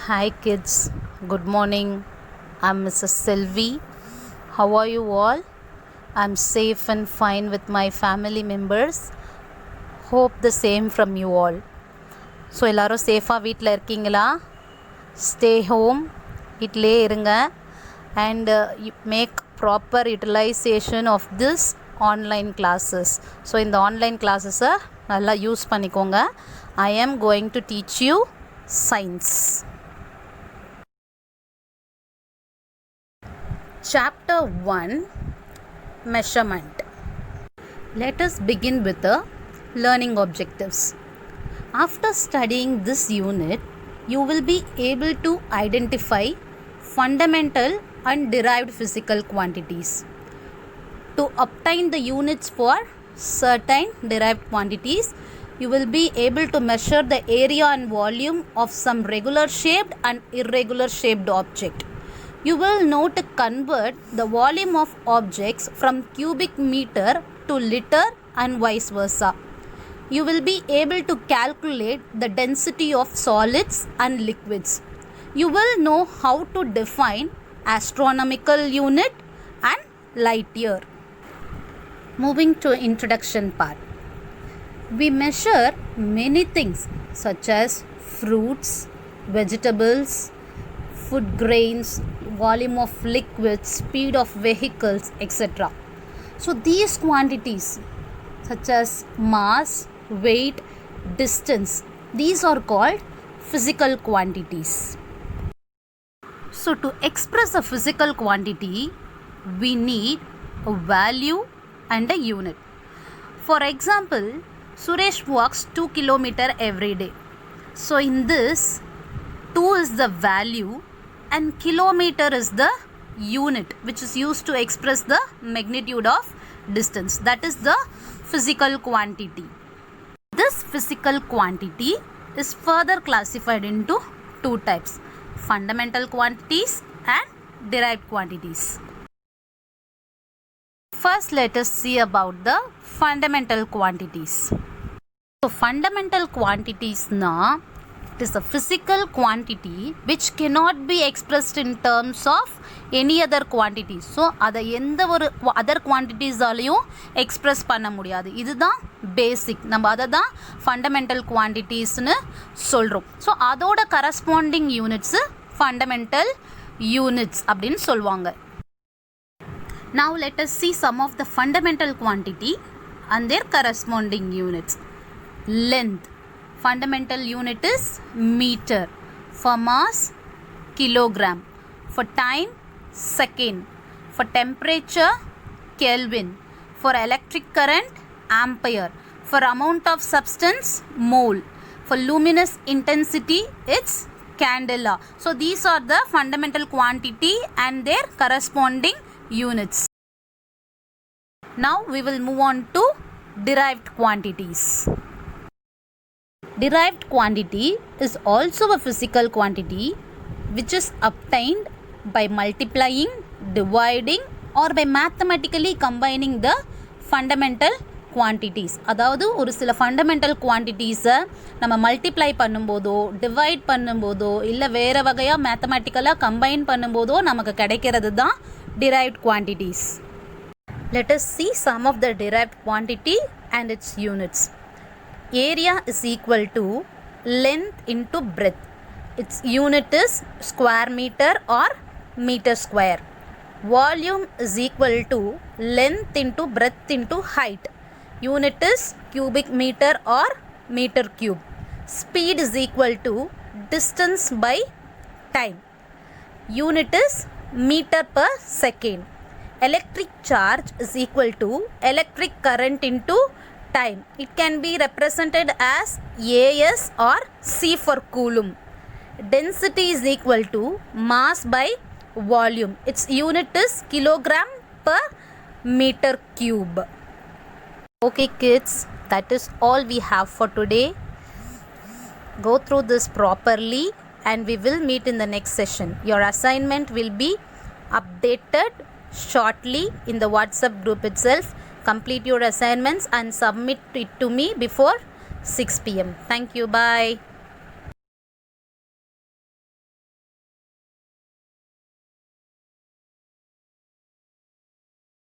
Hi kids, good morning. I'm Mrs. Selvi. How are you all? I'm safe and fine with my family members. Hope the same from you all. So எல்லோரும் சேஃபாக வீட்டில் இருக்கீங்களா? Stay home, வீட்டிலே இருங்க and make proper utilisation of this online classes. So இந்த online கிளாஸஸை நல்லா use பண்ணிக்கோங்க. I am going to teach you science. Chapter 1, Measurement. Let us begin with the learning objectives. After studying this unit, you will be able to identify fundamental and derived physical quantities. To obtain the units for certain derived quantities, you will be able to measure the area and volume of some regular shaped and irregular shaped object. You will know to convert the volume of objects from cubic meter to liter and vice versa. You will be able to calculate the density of solids and liquids. You will know how to define astronomical unit and light year. Moving to introduction part. We measure many things such as fruits, vegetables, food grains, volume of liquids, speed of vehicles, etc. So these quantities such as mass, weight, distance, these are called physical quantities. So to express a physical quantity, we need a value and a unit. For example, Suresh walks 2 km every day. So in this, 2 is the value and kilometer is the unit which is used to express the magnitude of distance. That is the physical quantity. This physical quantity is further classified into two types: fundamental quantities and derived quantities. First, let us see about the fundamental quantities. So fundamental quantities now, it is a physical quantity which cannot be expressed in terms of any other quantity. So அதை எந்த ஒரு other குவான்டிட்டிஸாலையும் express பண்ண முடியாது. இதுதான் பேசிக். நம்ம அதை தான் fundamental குவான்டிட்டிஸ்னு சொல்கிறோம். ஸோ அதோட கரஸ்பாண்டிங் யூனிட்ஸு ஃபண்டமெண்டல் யூனிட்ஸ் அப்படின்னு சொல்லுவாங்க. Now let us see some of the fundamental quantity and their corresponding units. Length. Fundamental unit is meter. For mass, kilogram. For time, second. For temperature, Kelvin. For electric current, ampere. For amount of substance, mole. For luminous intensity, it's candela. So these are the fundamental quantity and their corresponding units. Now we will move on to derived quantities. Derived quantity is also a physical quantity which is obtained by multiplying, dividing or by mathematically combining the fundamental quantities. அதாவது ஒரு சில fundamental குவான்டிட்டிஸை நம்ம multiply பண்ணும்போதோ divide பண்ணும்போதோ இல்லை வேறு வகையாக மேத்தமெட்டிக்கலாக combine பண்ணும்போதோ நமக்கு கிடைக்கிறது தான் derived quantities. Let us see some of the derived quantity and its units. Area is equal to length into breadth. Its unit is square meter or meter square. Volume is equal to length into breadth into height. Unit is cubic meter or meter cube. Speed is equal to distance by time. Unit is meter per second. Electric charge is equal to electric current into time. It can be represented as AS or C for coulomb. Density is equal to mass by volume. Its unit is kilogram per meter cube. Okay kids, that is all we have for today. Go through this properly and we will meet in the next session. Your assignment will be updated shortly in the WhatsApp group itself. Complete your assignments and submit it to me before 6 p.m. Thank you. Bye.